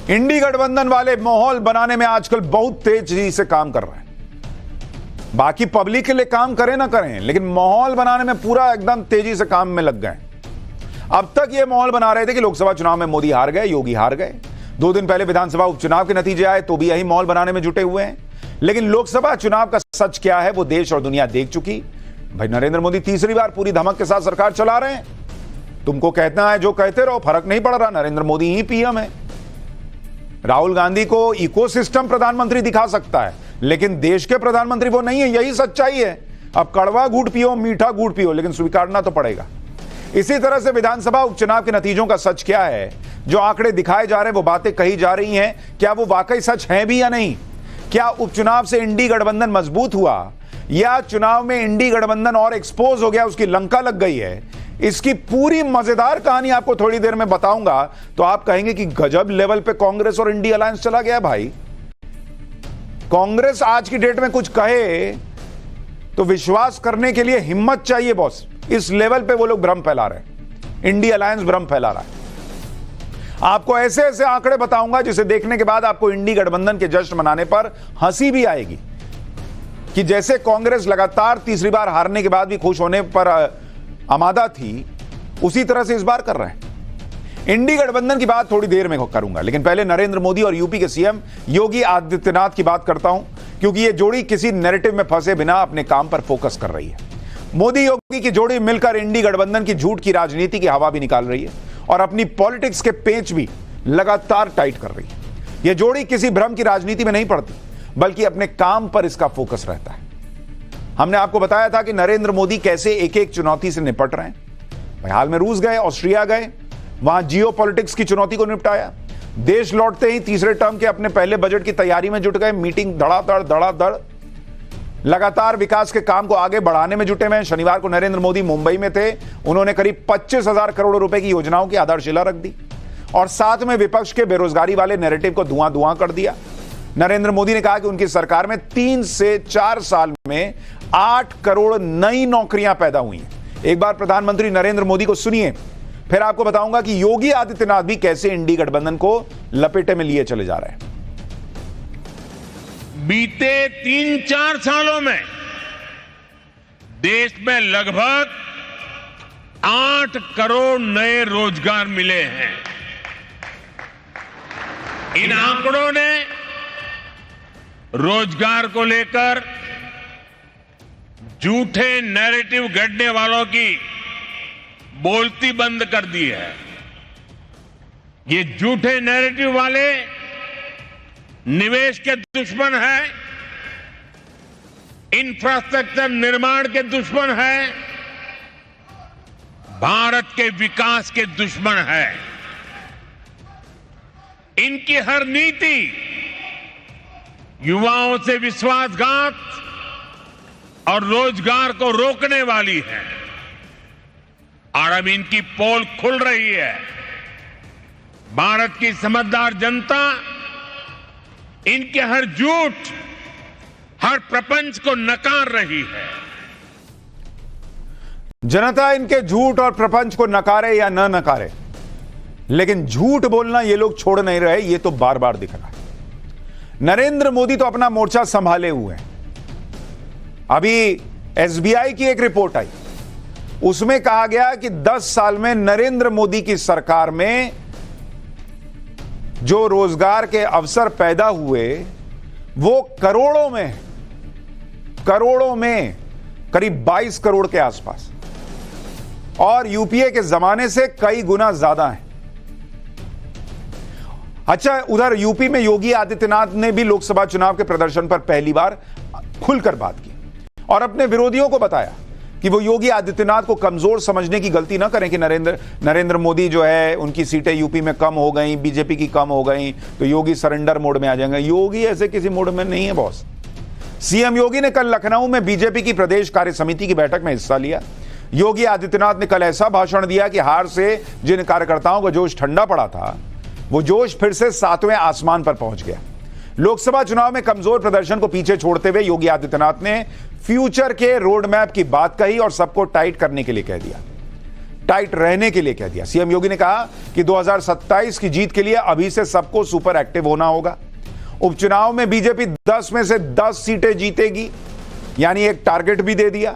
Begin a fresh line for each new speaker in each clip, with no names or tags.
इंडी गठबंधन वाले माहौल बनाने में आजकल बहुत तेजी से काम कर रहे हैं। बाकी पब्लिक के लिए काम करें ना करें, लेकिन माहौल बनाने में पूरा एकदम तेजी से काम में लग गए। अब तक ये माहौल बना रहे थे कि लोकसभा चुनाव में मोदी हार गए, योगी हार गए। 2 दिन पहले विधानसभा उपचुनाव के नतीजे आए तो भी यही माहौल बनाने में जुटे हुए हैं। लेकिन लोकसभा चुनाव का सच क्या है वो देश और दुनिया देख चुकी। भाई नरेंद्र मोदी तीसरी बार पूरी धमक के साथ सरकार चला रहे हैं। तुमको कहना है जो कहते रहो, फर्क नहीं पड़ रहा, नरेंद्र मोदी ही पीएम है। राहुल गांधी को इकोसिस्टम प्रधानमंत्री दिखा सकता है, लेकिन देश के प्रधानमंत्री वो नहीं है, यही सच्चाई है। अब कड़वा घूंट पियो, मीठा घूंट पियो, लेकिन स्वीकारना तो पड़ेगा। इसी तरह से विधानसभा उपचुनाव के नतीजों का सच क्या है? जो आंकड़े दिखाए जा रहे हैं, वो बातें कही जा रही हैं, क्या वो वाकई सच है भी या नहीं? क्या उपचुनाव से इंडी गठबंधन मजबूत हुआ या चुनाव में इंडी गठबंधन और एक्सपोज हो गया, उसकी लंका लग गई है? इसकी पूरी मजेदार कहानी आपको थोड़ी देर में बताऊंगा, तो आप कहेंगे कि गजब लेवल पे कांग्रेस और इंडी अलायंस चला गया। भाई कांग्रेस आज की डेट में कुछ कहे तो विश्वास करने के लिए हिम्मत चाहिए बॉस। इस लेवल पे वो लोग भ्रम फैला रहे हैं, इंडी अलायंस भ्रम फैला रहा है। आपको ऐसे ऐसे आंकड़े बताऊंगा जिसे देखने के बाद आपको इंडी गठबंधन के जश्न मनाने पर हंसी भी आएगी कि जैसे कांग्रेस लगातार तीसरी बार हारने के बाद भी खुश होने पर आमादा थी, उसी तरह से इस बार कर रहे हैं। इंडी गठबंधन की बात थोड़ी देर में करूंगा, लेकिन पहले नरेंद्र मोदी और यूपी के सीएम योगी आदित्यनाथ की बात करता हूं, क्योंकि यह जोड़ी किसी नैरेटिव में फंसे बिना अपने काम पर फोकस कर रही है। मोदी योगी की जोड़ी मिलकर इंडी गठबंधन की झूठ की राजनीति की हवा भी निकाल रही है और अपनी पॉलिटिक्स के पेच भी लगातार टाइट कर रही है। यह जोड़ी किसी भ्रम की राजनीति में नहीं पड़ती, बल्कि अपने काम पर इसका फोकस रहता है। हमने आपको बताया था कि नरेंद्र मोदी कैसे एक एक चुनौती से निपट रहे हैं। हाल में रूस गए, ऑस्ट्रिया गए, वहां जियो पॉलिटिक्स की चुनौती को निपटाया। देश लौटते ही तीसरे टर्म के अपने पहले बजट की तैयारी में जुट गए। मीटिंग धड़ाधड़ लगातार विकास के काम को आगे बढ़ाने में जुटे हुए हैं। शनिवार को नरेंद्र मोदी मुंबई में थे, उन्होंने करीब 25,000 करोड़ रुपए की योजनाओं की आधारशिला रख दी और साथ में विपक्ष के बेरोजगारी वाले नैरेटिव को धुआं कर दिया। नरेंद्र मोदी ने कहा कि उनकी सरकार में 3 से 4 साल में 8 करोड़ नई नौकरियां पैदा हुई हैं। एक बार प्रधानमंत्री नरेंद्र मोदी को सुनिए, फिर आपको बताऊंगा कि योगी आदित्यनाथ भी कैसे इंडी गठबंधन को लपेटे में लिए चले जा रहे हैं।
बीते 3-4 सालों में देश में लगभग 8 करोड़ नए रोजगार मिले हैं। इन आंकड़ों ने रोजगार को लेकर झूठे नैरेटिव गढ़ने वालों की बोलती बंद कर दी है। ये झूठे नैरेटिव वाले निवेश के दुश्मन हैं, इंफ्रास्ट्रक्चर निर्माण के दुश्मन हैं, भारत के विकास के दुश्मन हैं। इनकी हर नीति युवाओं से विश्वासघात और रोजगार को रोकने वाली है और अब इनकी पोल खुल रही है। भारत की समझदार जनता इनके हर झूठ, हर प्रपंच को नकार रही है।
जनता इनके झूठ और प्रपंच को नकारे या न नकारे, लेकिन झूठ बोलना ये लोग छोड़ नहीं रहे। ये तो बार बार दिख रहा है। नरेंद्र मोदी तो अपना मोर्चा संभाले हुए हैं। अभी एसबीआई की एक रिपोर्ट आई, उसमें कहा गया कि 10 साल में नरेंद्र मोदी की सरकार में जो रोजगार के अवसर पैदा हुए वो करोड़ों में करीब 22 करोड़ के आसपास, और यूपीए के जमाने से कई गुना ज्यादा है। अच्छा, उधर यूपी में योगी आदित्यनाथ ने भी लोकसभा चुनाव के प्रदर्शन पर पहली बार खुलकर बात की और अपने विरोधियों को बताया कि वो योगी आदित्यनाथ को कमजोर समझने की गलती ना करें कि नरेंद्र मोदी जो है उनकी सीटें यूपी में कम हो गई, बीजेपी की कम हो गई, तो योगी सरेंडर मोड में आ जाएंगे। योगी ऐसे किसी मोड में नहीं है बॉस। सीएम योगी ने कल लखनऊ में बीजेपी की प्रदेश कार्य समिति की बैठक में हिस्सा लिया। योगी आदित्यनाथ ने कल ऐसा भाषण दिया कि हार से जिन कार्यकर्ताओं का जोश ठंडा पड़ा था, वो जोश फिर से 7वें आसमान पर पहुंच गया। लोकसभा चुनाव में कमजोर प्रदर्शन को पीछे छोड़ते हुए योगी आदित्यनाथ ने फ्यूचर के रोड मैप की बात कही और सबको टाइट करने के लिए कह दिया। टाइट रहने के लिए कह दिया। सीएम योगी ने कहा कि 2027 की जीत के लिए अभी से सबको सुपर एक्टिव होना होगा। उपचुनाव में बीजेपी 10 में से 10 सीटें जीतेगी, यानी एक टारगेट भी दे दिया।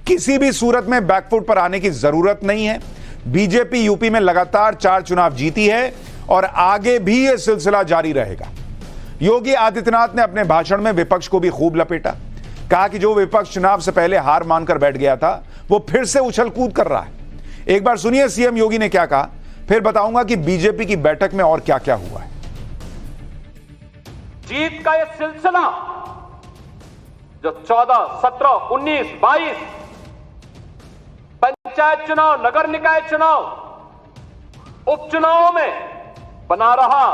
किसी भी सूरत में बैकफुट पर आने की जरूरत नहीं है। बीजेपी यूपी में लगातार 4 चुनाव जीती है और आगे भी यह सिलसिला जारी रहेगा। योगी आदित्यनाथ ने अपने भाषण में विपक्ष को भी खूब लपेटा। कहा कि जो विपक्ष चुनाव से पहले हार मानकर बैठ गया था, वो फिर से उछल कूद कर रहा है। एक बार सुनिए सीएम योगी ने क्या कहा, फिर बताऊंगा कि बीजेपी की बैठक में और क्या क्या हुआ है।
जीत का यह सिलसिला जो 14, 17, 19, 22 पंचायत चुनाव, नगर निकाय चुनाव, उपचुनावों में बना रहा,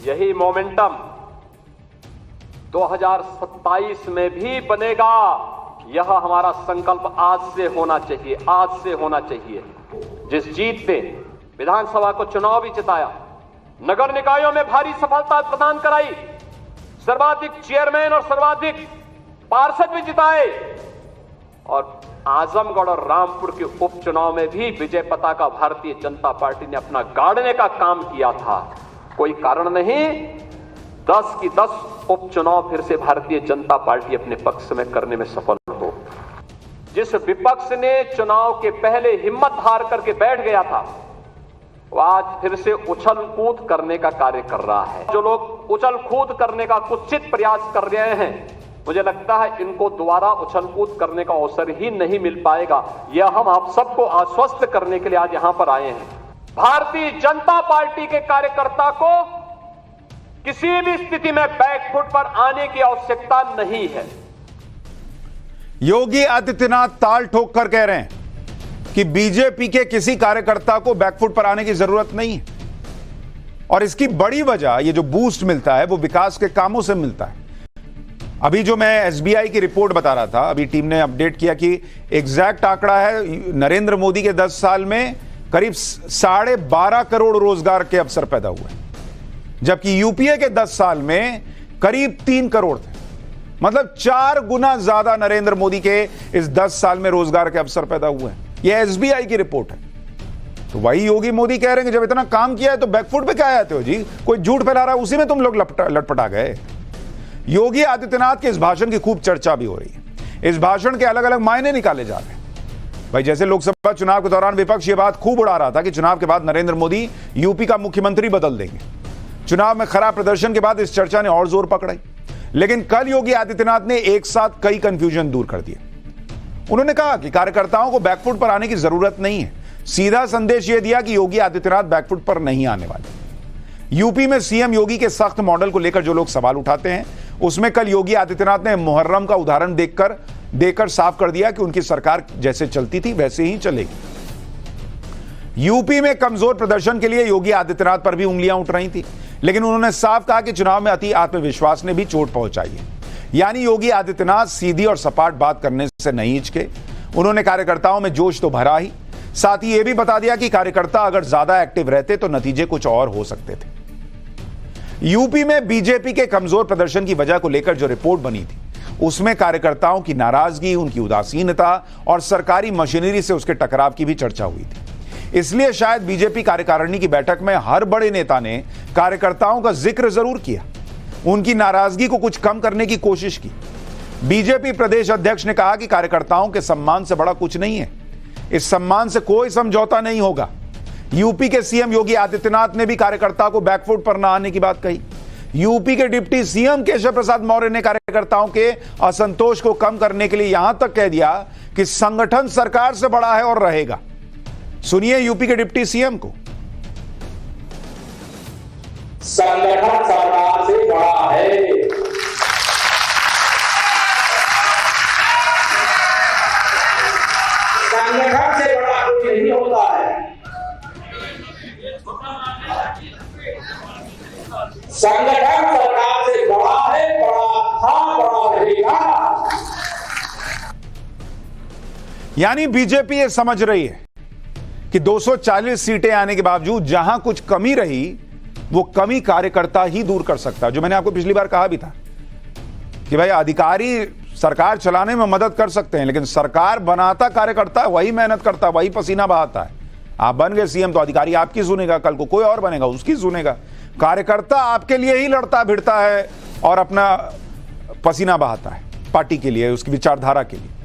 यही मोमेंटम 2027 में भी बनेगा। यह हमारा संकल्प आज से होना चाहिए, आज से होना चाहिए। जिस जीत ने विधानसभा को चुनाव भी जिताया, नगर निकायों में भारी सफलता प्रदान कराई, सर्वाधिक चेयरमैन और सर्वाधिक पार्षद भी जिताए, और आजमगढ़ और रामपुर के उपचुनाव में भी विजय पताका भारतीय जनता पार्टी ने अपना गाड़ने का काम किया था। कोई कारण नहीं 10 की 10 उपचुनाव फिर से भारतीय जनता पार्टी अपने पक्ष में करने में सफल हो। जिस विपक्ष ने चुनाव के पहले हिम्मत हार करके बैठ गया था, वो आज फिर से उछल कूद करने का कार्य कर रहा है। जो लोग उछल कूद करने का कुत्सित प्रयास कर रहे हैं, मुझे लगता है इनको दोबारा उछल कूद करने का अवसर ही नहीं मिल पाएगा। यह हम आप सबको आश्वस्त करने के लिए आज यहां पर आए हैं। भारतीय जनता पार्टी के कार्यकर्ता को किसी भी स्थिति में बैकफुट पर आने की आवश्यकता नहीं है।
योगी आदित्यनाथ ताल ठोक कर कह रहे हैं कि बीजेपी के किसी कार्यकर्ता को बैकफुट पर आने की जरूरत नहीं है, और इसकी बड़ी वजह ये जो बूस्ट मिलता है वो विकास के कामों से मिलता है। अभी जो मैं एसबीआई की रिपोर्ट बता रहा था, अभी टीम ने अपडेट किया कि एग्जैक्ट आंकड़ा है, नरेंद्र मोदी के 10 साल में करीब 12.5 करोड़ रोजगार के अवसर पैदा हुए, जबकि यूपीए के 10 साल में करीब 3 करोड़ थे। मतलब 4 गुना ज्यादा नरेंद्र मोदी के इस 10 साल में रोजगार के अवसर पैदा हुए हैं। यह एसबीआई की रिपोर्ट है। तो वही योगी मोदी कह रहे हैं कि जब इतना काम किया है तो बैकफुट पे क्या आते हो जी, कोई झूठ फैला रहा है, उसी में तुम लोग लटपटा गए। योगी आदित्यनाथ के इस भाषण की खूब चर्चा भी हो रही है। इस भाषण के अलग अलग मायने निकाले जा रहे हैं। भाई जैसे लोकसभा चुनाव के दौरान विपक्ष ये बात खूब उड़ा रहा था कि चुनाव के बाद नरेंद्र मोदी यूपी का मुख्यमंत्री बदल देंगे। चुनाव में खराब प्रदर्शन के बाद इस चर्चा ने और जोर पकड़ाई। लेकिन कल योगी आदित्यनाथ ने एक साथ कई कंफ्यूजन दूर कर दिए। उन्होंने कहा कि कार्यकर्ताओं को बैकफुट पर आने की जरूरत नहीं है। सीधा संदेश यह दिया कि योगी आदित्यनाथ बैकफुट पर नहीं आने वाले। यूपी में सीएम योगी के सख्त मॉडल को लेकर जो लोग सवाल उठाते हैं, उसमें कल योगी आदित्यनाथ ने मुहर्रम का उदाहरण देकर साफ कर दिया कि उनकी सरकार जैसे चलती थी वैसे ही चलेगी। यूपी में कमजोर प्रदर्शन के लिए योगी आदित्यनाथ पर भी उंगलियां उठ रही थी, लेकिन उन्होंने साफ कहा कि चुनाव में अति आत्मविश्वास ने भी चोट पहुंचाई है। यानी योगी आदित्यनाथ सीधी और सपाट बात करने से नहीं हिचके। उन्होंने कार्यकर्ताओं में जोश तो भरा ही, साथ ही यह भी बता दिया कि कार्यकर्ता अगर ज्यादा एक्टिव रहते तो नतीजे कुछ और हो सकते थे। यूपी में बीजेपी के कमजोर प्रदर्शन की वजह को लेकर जो रिपोर्ट बनी थी, उसमें कार्यकर्ताओं की नाराजगी, उनकी उदासीनता और सरकारी मशीनरी से उसके टकराव की भी चर्चा हुई थी। इसलिए शायद बीजेपी कार्यकारिणी की बैठक में हर बड़े नेता ने कार्यकर्ताओं का जिक्र जरूर किया, उनकी नाराजगी को कुछ कम करने की कोशिश की। बीजेपी प्रदेश अध्यक्ष ने कहा कि कार्यकर्ताओं के सम्मान से बड़ा कुछ नहीं है, इस सम्मान से कोई समझौता नहीं होगा। यूपी के सीएम योगी आदित्यनाथ ने भी कार्यकर्ता को बैकफुट पर न आने की बात कही। यूपी के डिप्टी सीएम केशव प्रसाद मौर्य ने कार्यकर्ताओं के असंतोष को कम करने के लिए यहां तक कह दिया कि संगठन सरकार से बड़ा है और रहेगा। सुनिए यूपी के डिप्टी सीएम को।
संगठन सरकार से बड़ा है। संगठन से बड़ा कुछ नहीं होता है। संगठन सरकार से बड़ा है, बड़ा था, बड़ा रहेगा।
यानी बीजेपी ये समझ रही है कि 240 सीटें आने के बावजूद जहां कुछ कमी रही, वो कमी कार्यकर्ता ही दूर कर सकता है। जो मैंने आपको पिछली बार कहा भी था कि भाई अधिकारी सरकार चलाने में मदद कर सकते हैं, लेकिन सरकार बनाता कार्यकर्ता है, वही मेहनत करता है, वही पसीना बहाता है। आप बन गए सीएम तो अधिकारी आपकी सुनेगा, कल को कोई और बनेगा उसकी सुनेगा। कार्यकर्ता आपके लिए ही लड़ता भिड़ता है और अपना पसीना बहाता है पार्टी के लिए, उसकी विचारधारा के लिए।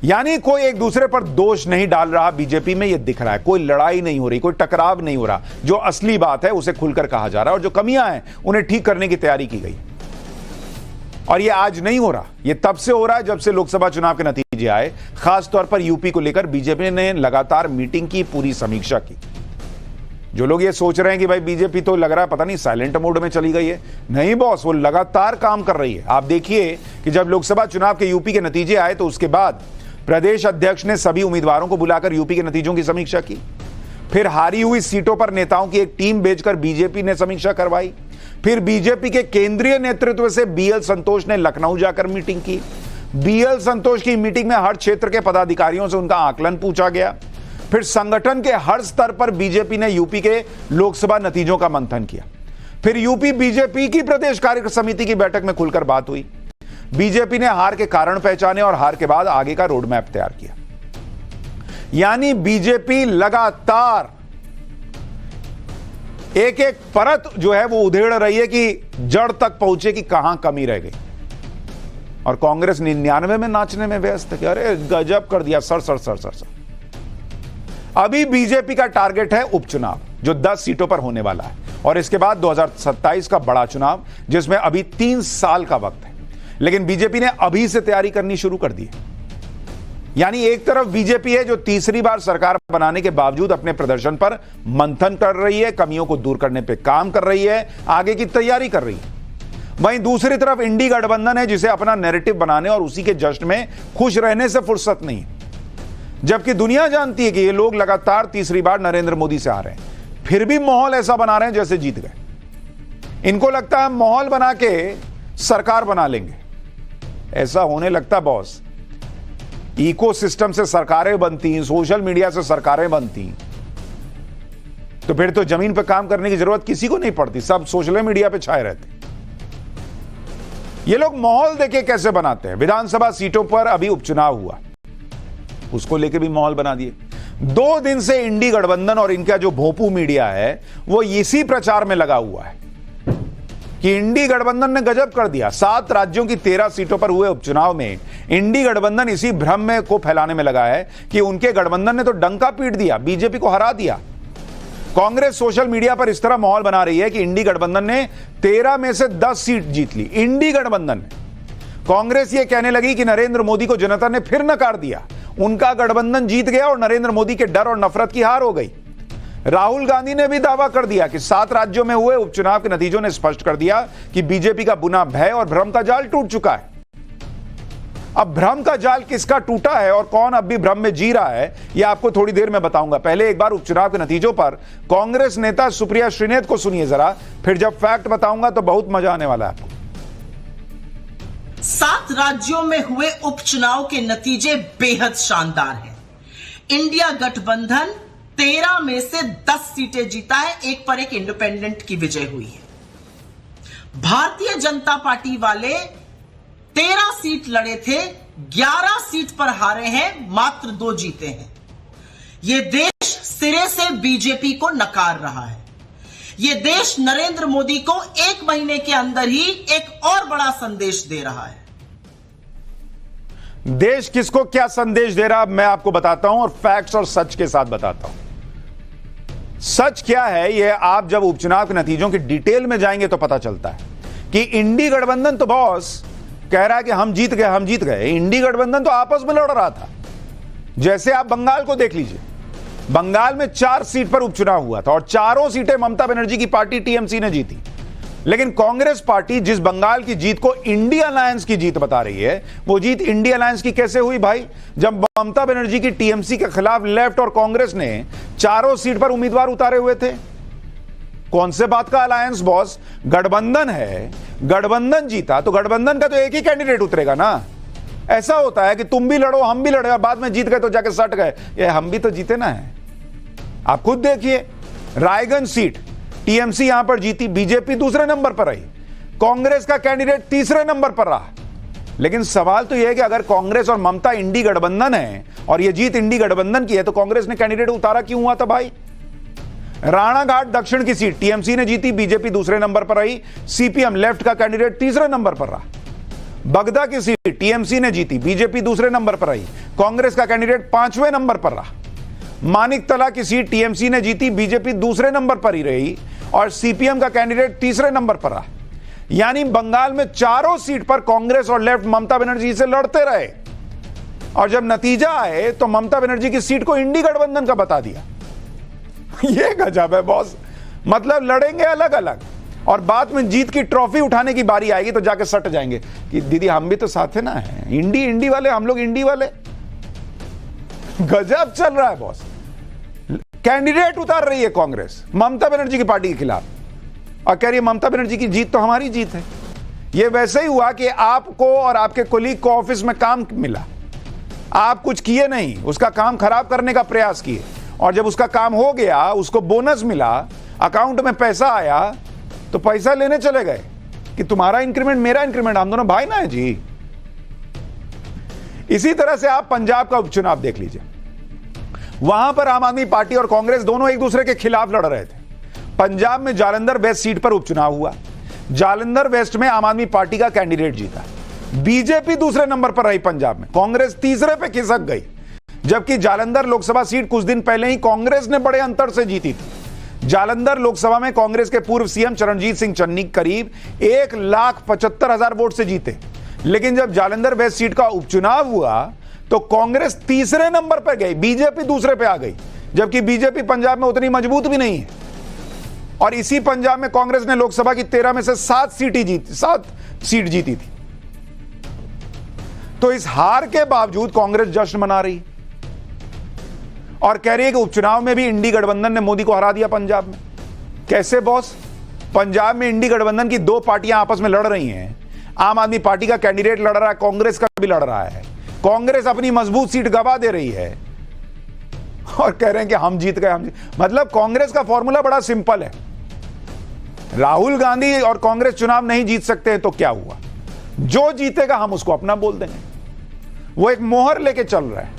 यानी कोई एक दूसरे पर दोष नहीं डाल रहा, बीजेपी में यह दिख रहा है। कोई लड़ाई नहीं हो रही, कोई टकराव नहीं हो रहा। जो असली बात है उसे खुलकर कहा जा रहा है और जो कमियां हैं उन्हें ठीक करने की तैयारी की गई। और यह आज नहीं हो रहा, यह तब से हो रहा है जब से लोकसभा चुनाव के नतीजे आए। खासतौर पर यूपी को लेकर बीजेपी ने लगातार मीटिंग की, पूरी समीक्षा की। जो लोग ये सोच रहे हैं कि भाई बीजेपी तो लग रहा है पता नहीं साइलेंट मोड में चली गई है, नहीं बॉस, वो लगातार काम कर रही है। आप देखिए कि जब लोकसभा चुनाव के यूपी के नतीजे आए तो उसके बाद प्रदेश अध्यक्ष ने सभी उम्मीदवारों को बुलाकर यूपी के नतीजों की समीक्षा की। फिर हारी हुई सीटों पर नेताओं की एक टीम भेजकर बीजेपी ने समीक्षा करवाई। फिर बीजेपी के केंद्रीय नेतृत्व से बीएल संतोष ने लखनऊ जाकर मीटिंग की। बीएल संतोष की मीटिंग में हर क्षेत्र के पदाधिकारियों से उनका आकलन पूछा गया। फिर संगठन के हर स्तर पर बीजेपी ने यूपी के लोकसभा नतीजों का मंथन किया। फिर यूपी बीजेपी की प्रदेश कार्य समिति की बैठक में खुलकर बात हुई। बीजेपी ने हार के कारण पहचाने और हार के बाद आगे का रोड मैप तैयार किया। यानी बीजेपी लगातार एक एक परत जो है वो उधेड़ रही है कि जड़ तक पहुंचे कि कहां कमी रह गई। और कांग्रेस 99 में नाचने में व्यस्त है कि अरे गजब कर दिया, sir sir sir sir sir. अभी बीजेपी का टारगेट है उपचुनाव जो 10 सीटों पर होने वाला है, और इसके बाद 2027 का बड़ा चुनाव जिसमें अभी 3 साल का वक्त है। लेकिन बीजेपी ने अभी से तैयारी करनी शुरू कर दी है। यानी एक तरफ बीजेपी है जो तीसरी बार सरकार बनाने के बावजूद अपने प्रदर्शन पर मंथन कर रही है, कमियों को दूर करने पर काम कर रही है, आगे की तैयारी कर रही है। वहीं दूसरी तरफ इंडी गठबंधन है जिसे अपना नैरेटिव बनाने और उसी के जश्न में खुश रहने से फुर्सत नहीं है। जबकि दुनिया जानती है कि ये लोग लगातार तीसरी बार नरेंद्र मोदी से आ रहे हैं, फिर भी माहौल ऐसा बना रहे हैं जैसे जीत गए। इनको लगता है माहौल बना के सरकार बना लेंगे। ऐसा होने लगता बॉस, इकोसिस्टम से सरकारें बनती, सोशल मीडिया से सरकारें बनती, तो फिर तो जमीन पर काम करने की जरूरत किसी को नहीं पड़ती, सब सोशल मीडिया पे छाए रहते। ये लोग माहौल देखे कैसे बनाते हैं। विधानसभा सीटों पर अभी उपचुनाव हुआ, उसको लेके भी माहौल बना दिए। 2 दिन से इंडी गठबंधन और इनका जो भोंपू मीडिया है वो इसी प्रचार में लगा हुआ है कि इंडी गठबंधन ने गजब कर दिया। 7 राज्यों की 13 सीटों पर हुए उपचुनाव में इंडी गठबंधन इसी भ्रम में को फैलाने में लगा है कि उनके गठबंधन ने तो डंका पीट दिया, बीजेपी को हरा दिया। कांग्रेस सोशल मीडिया पर इस तरह माहौल बना रही है कि इंडी गठबंधन ने 13 में से 10 सीट जीत ली। इंडी गठबंधन ने, कांग्रेस ये कहने लगी कि नरेंद्र मोदी को जनता ने फिर नकार दिया, उनका गठबंधन जीत गया और नरेंद्र मोदी के डर और नफरत की हार हो गई। राहुल गांधी ने भी दावा कर दिया कि 7 राज्यों में हुए उपचुनाव के नतीजों ने स्पष्ट कर दिया कि बीजेपी का बुना भय और भ्रम का जाल टूट चुका है। अब भ्रम का जाल किसका टूटा है और कौन अब भी भ्रम में जी रहा है, यह आपको थोड़ी देर में बताऊंगा। पहले एक बार उपचुनाव के नतीजों पर कांग्रेस नेता सुप्रिया श्रीनेत को सुनिए जरा, फिर जब फैक्ट बताऊंगा तो बहुत मजा आने वाला है आपको।
7 राज्यों में हुए उपचुनाव के नतीजे बेहद शानदार हैं। इंडिया गठबंधन 13 में से 10 सीटें जीता है, एक पर एक इंडिपेंडेंट की विजय हुई है। भारतीय जनता पार्टी वाले 13 सीट लड़े थे, 11 सीट पर हारे हैं, मात्र 2 जीते हैं। यह देश सिरे से बीजेपी को नकार रहा है। यह देश नरेंद्र मोदी को 1 महीने के अंदर ही एक और बड़ा संदेश दे रहा है।
देश किसको क्या संदेश दे रहा है मैं आपको बताता हूं और फैक्ट्स और सच के साथ बताता हूं। सच क्या है यह आप जब उपचुनाव के नतीजों की डिटेल में जाएंगे तो पता चलता है कि इंडी गठबंधन तो बॉस कह रहा है कि हम जीत गए। इंडी गठबंधन तो आपस में लड़ रहा था। जैसे आप बंगाल को देख लीजिए, बंगाल में 4 सीट पर उपचुनाव हुआ था और चारों सीटें ममता बनर्जी की पार्टी टीएमसी ने जीती। लेकिन कांग्रेस पार्टी जिस बंगाल की जीत को इंडिया अलायंस की जीत बता रही है, वो जीत इंडिया अलायंस की कैसे हुई भाई? जब ममता बनर्जी की टीएमसी के खिलाफ लेफ्ट और कांग्रेस ने चारों सीट पर उम्मीदवार उतारे हुए थे। कौन से बात का अलायंस बॉस? गठबंधन है, गठबंधन जीता तो गठबंधन का तो एक ही कैंडिडेट उतरेगा ना। ऐसा होता है कि तुम भी लड़ो हम भी लड़े और बाद में जीत गए तो जाके सट गए, ये हम भी तो जीते ना है। आप खुद देखिए, रायगंज सीट टीएमसी यहां पर जीती, बीजेपी दूसरे नंबर पर रही, कांग्रेस का कैंडिडेट तीसरे नंबर पर रहा। लेकिन सवाल तो यह है कि अगर कांग्रेस और ममता इंडी गठबंधन है और यह जीत इंडी गठबंधन की है तो कांग्रेस ने कैंडिडेट उतारा क्यों हुआ था भाई? राणाघाट दक्षिण की सीट टीएमसी ने जीती, बीजेपी दूसरे नंबर पर रही, सीपीएम लेफ्ट का कैंडिडेट तीसरे नंबर पर रहा। बगदा की सीट टीएमसी ने जीती, बीजेपी दूसरे नंबर पर रही, कांग्रेस का कैंडिडेट 5वें नंबर पर रहा। मानिकतला की सीट टीएमसी ने जीती, बीजेपी दूसरे नंबर पर ही रही और सीपीएम का कैंडिडेट तीसरे नंबर पर रहा। यानी बंगाल में चारों सीट पर कांग्रेस और लेफ्ट ममता बनर्जी से लड़ते रहे और जब नतीजा आए तो ममता बनर्जी की सीट को इंडी गठबंधन का बता दिया। यह गजब है बॉस, मतलब लड़ेंगे अलग अलग और बाद में जीत की ट्रॉफी उठाने की बारी आएगी तो जाके सट जाएंगे कि दीदी हम भी तो साथ है ना, है इंडी वाले, हम लोग इंडी वाले। गजब चल रहा है बॉस। कैंडिडेट उतार रही है कांग्रेस ममता बनर्जी की पार्टी के खिलाफ और कह रही है ममता बनर्जी की जीत तो हमारी जीत है। यह वैसे ही हुआ कि आपको और आपके कोलीग को ऑफिस में काम मिला, आप कुछ किए नहीं, उसका काम खराब करने का प्रयास किए और जब उसका काम हो गया, उसको बोनस मिला, अकाउंट में पैसा आया तो पैसा लेने चले गए कि तुम्हारा इंक्रीमेंट मेरा इंक्रीमेंट, हम दोनों भाई ना है जी। इसी तरह से आप पंजाब का उपचुनाव देख लीजिए, वहां पर आम आदमी पार्टी और कांग्रेस दोनों एक दूसरे के खिलाफ लड़ रहे थे। पंजाब में जालंधर वेस्ट सीट पर उपचुनाव हुआ, जालंधर वेस्ट में आम आदमी पार्टी का कैंडिडेट जीता, बीजेपी दूसरे नंबर पर रही पंजाब में, कांग्रेस तीसरे पे खिसक गई, जबकि जालंधर लोकसभा सीट कुछ दिन पहले ही कांग्रेस ने बड़े अंतर से जीती थी। जालंधर लोकसभा में कांग्रेस के पूर्व सीएम चरणजीत सिंह चन्नी करीब 1,75,000 वोट से जीते, लेकिन जब जालंधर वेस्ट सीट का उपचुनाव हुआ तो कांग्रेस तीसरे नंबर पर गई, बीजेपी दूसरे पे आ गई, जबकि बीजेपी पंजाब में उतनी मजबूत भी नहीं है। और इसी पंजाब में कांग्रेस ने लोकसभा की 13 में से 7 सीट जीती थी। तो इस हार के बावजूद कांग्रेस जश्न मना रही और कह रही है कि उपचुनाव में भी इंडी गठबंधन ने मोदी को हरा दिया पंजाब में। कैसे बॉस? पंजाब में इंडी गठबंधन की 2 पार्टियां आपस में लड़ रही हैं, आम आदमी पार्टी का कैंडिडेट लड़ रहा है, कांग्रेस का भी लड़ रहा है, कांग्रेस अपनी मजबूत सीट गवा दे रही है और कह रहे हैं कि हम जीत गए, मतलब कांग्रेस का फॉर्मूला बड़ा सिंपल है। राहुल गांधी और कांग्रेस चुनाव नहीं जीत सकते हैं तो क्या हुआ, जो जीतेगा हम उसको अपना बोल देंगे। वो एक मोहर लेके चल रहा है,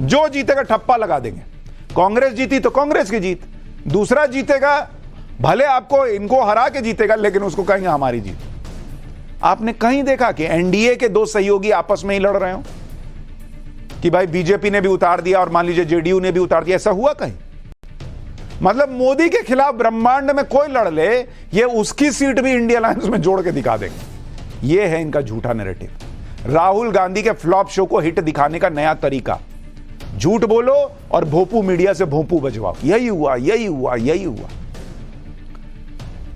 जो जीतेगा ठप्पा लगा देंगे। कांग्रेस जीती तो कांग्रेस की जीत, दूसरा जीतेगा भले आपको इनको हरा के जीतेगा लेकिन उसको कहेंगे हमारी जीत। आपने कहीं देखा कि एनडीए के 2 सहयोगी आपस में ही लड़ रहे हो कि भाई बीजेपी ने भी उतार दिया और मान लीजिए जेडीयू ने भी उतार दिया? ऐसा हुआ कहीं? मतलब मोदी के खिलाफ ब्रह्मांड में कोई लड़ ले, ये उसकी सीट भी इंडिया अलायंस में जोड़ के दिखा देंगे। ये है इनका झूठा नैरेटिव, राहुल गांधी के फ्लॉप शो को हिट दिखाने का नया तरीका। झूठ बोलो और भोपू मीडिया से भोपू बजवाओ, यही हुआ, यही हुआ, यही हुआ।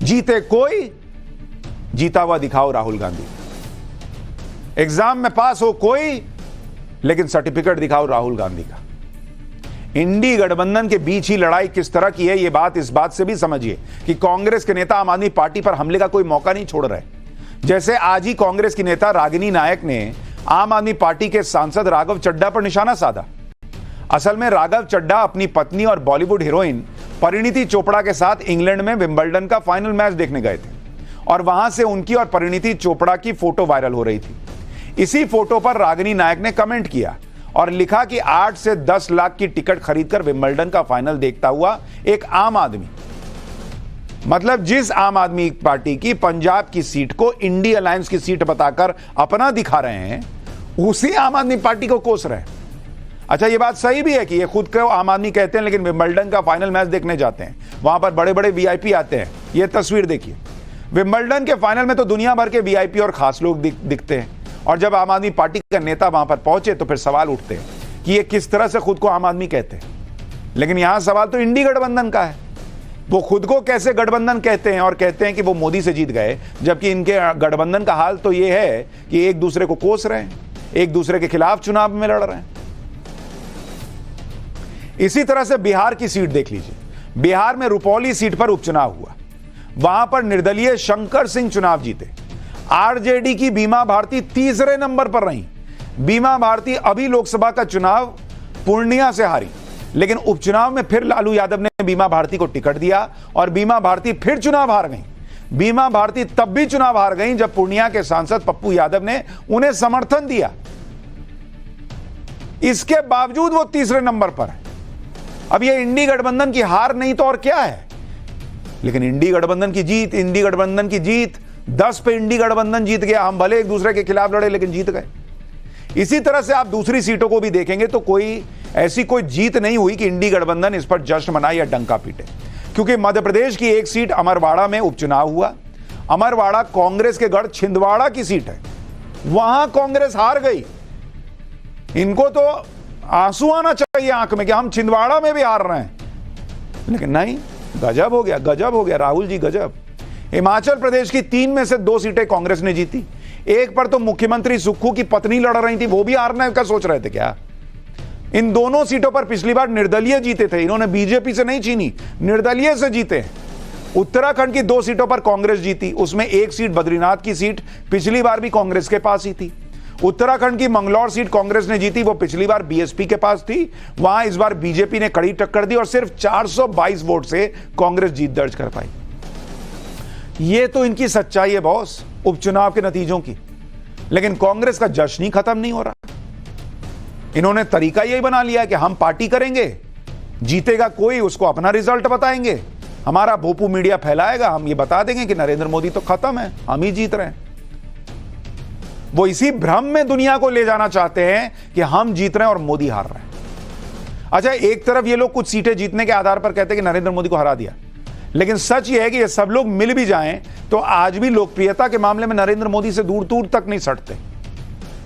जीते कोई, जीता हुआ दिखाओ राहुल गांधी। एग्जाम में पास हो कोई, लेकिन सर्टिफिकेट दिखाओ राहुल गांधी का। इंडी गठबंधन के बीच ही लड़ाई किस तरह की है, यह बात इस बात से भी समझिए कि कांग्रेस के नेता आम आदमी पार्टी पर हमले का कोई मौका नहीं छोड़ रहे। जैसे आज ही कांग्रेस की नेता रागिनी नायक ने आम आदमी पार्टी के सांसद राघव चड्ढा पर निशाना साधा। असल में राघव चड्ढा अपनी पत्नी और बॉलीवुड हीरोइन परिणीति चोपड़ा के साथ इंग्लैंड में विंबलडन का फाइनल मैच देखने गए थे और वहां से उनकी और परिणीति चोपड़ा की फोटो वायरल हो रही थी। इसी फोटो पर रागिनी नायक ने कमेंट किया और लिखा कि 8 से 10 लाख की टिकट खरीदकर विंबलडन का फाइनल देखता हुआ एक आम आदमी, मतलब जिस आम आदमी पार्टी की पंजाब की सीट को इंडी अलायंस की सीट बताकर अपना दिखा रहे हैं, उसी आम आदमी पार्टी को कोस रहे हैं। अच्छा, ये बात सही भी है कि ये खुद को आम आदमी कहते हैं लेकिन विंबलडन का फाइनल मैच देखने जाते हैं, वहां पर बड़े बड़े वीआईपी आते हैं। ये तस्वीर देखिए, विंबलडन के फाइनल में तो दुनिया भर के वीआईपी और खास लोग दिखते हैं और जब आम आदमी पार्टी का नेता वहां पर पहुंचे तो फिर सवाल उठते हैं कि ये किस तरह से खुद को आम आदमी कहते हैं। लेकिन यहां सवाल तो इंडी गठबंधन का है, वो खुद को कैसे गठबंधन कहते हैं और कहते हैं कि वो मोदी से जीत गए, जबकि इनके गठबंधन का हाल तो ये है कि एक दूसरे को कोस रहे हैं, एक दूसरे के खिलाफ चुनाव में लड़ रहे हैं। इसी तरह से बिहार की सीट देख लीजिए, बिहार में रुपौली सीट पर उपचुनाव हुआ, वहां पर निर्दलीय शंकर सिंह चुनाव जीते। आरजेडी की बीमा भारती तीसरे नंबर पर रही। बीमा भारती अभी लोकसभा का चुनाव पूर्णिया से हारी, लेकिन उपचुनाव में फिर लालू यादव ने बीमा भारती को टिकट दिया और बीमा भारती फिर चुनाव हार गई। बीमा भारती तब भी चुनाव हार गई जब पूर्णिया के सांसद पप्पू यादव ने उन्हें समर्थन दिया। इसके बावजूद वो तीसरे नंबर पर है। अब ये इंडी गठबंधन की हार नहीं तो और क्या है, लेकिन इंडी गठबंधन की जीत 10 पे इंडी गठबंधन जीत गया। हम भले एक दूसरे के खिलाफ लड़े लेकिन जीत गए। इसी तरह से आप दूसरी सीटों को भी देखेंगे तो कोई ऐसी कोई जीत नहीं हुई कि इंडी गठबंधन इस पर जश्न मनाए या डंका पीटे, क्योंकि मध्य प्रदेश की एक सीट अमरवाड़ा में उपचुनाव हुआ। अमरवाड़ा कांग्रेस के गढ़ छिंदवाड़ा की सीट है, वहां कांग्रेस हार गई। इनको तो आंसू आना चाहिए आंख में कि हम छिंदवाड़ा में भी हार रहे हैं, लेकिन नहीं, गजब हो गया राहुल जी, गजब। हिमाचल प्रदेश की 3 में से 2 सीटें कांग्रेस ने जीती। एक पर तो मुख्यमंत्री सुक्खू की पत्नी लड़ रही थी, वो भी हारने का सोच रहे थे क्या? इन दोनों सीटों पर पिछली बार निर्दलीय जीते थे, इन्होंने बीजेपी से नहीं छीनी, निर्दलीय से जीते। उत्तराखंड की 2 सीटों पर कांग्रेस जीती, उसमें एक सीट बद्रीनाथ की सीट पिछली बार भी कांग्रेस के पास ही थी। उत्तराखंड की मंगलौर सीट कांग्रेस ने जीती, वो पिछली बार बीएसपी के पास थी, वहां इस बार बीजेपी ने कड़ी टक्कर दी और सिर्फ 422 वोट से कांग्रेस जीत दर्ज कर पाई। ये तो इनकी सच्चाई है बॉस, उपचुनाव के नतीजों की। लेकिन कांग्रेस का जश्न ही खत्म नहीं हो रहा। इन्होंने तरीका यही बना लिया कि हम पार्टी करेंगे, जीतेगा कोई उसको अपना रिजल्ट बताएंगे, हमारा भोपू मीडिया फैलाएगा, हम ये बता देंगे कि नरेंद्र मोदी तो खत्म है, हम ही जीत रहे हैं। वो इसी भ्रम में दुनिया को ले जाना चाहते हैं कि हम जीत रहे हैं और मोदी हार रहे हैं। अच्छा, एक तरफ ये लोग कुछ सीटें जीतने के आधार पर कहते हैं कि नरेंद्र मोदी को हरा दिया, लेकिन सच ये है कि ये सब लोग मिल भी जाएं तो आज भी लोकप्रियता के मामले में नरेंद्र मोदी से दूर दूर तक नहीं सटते।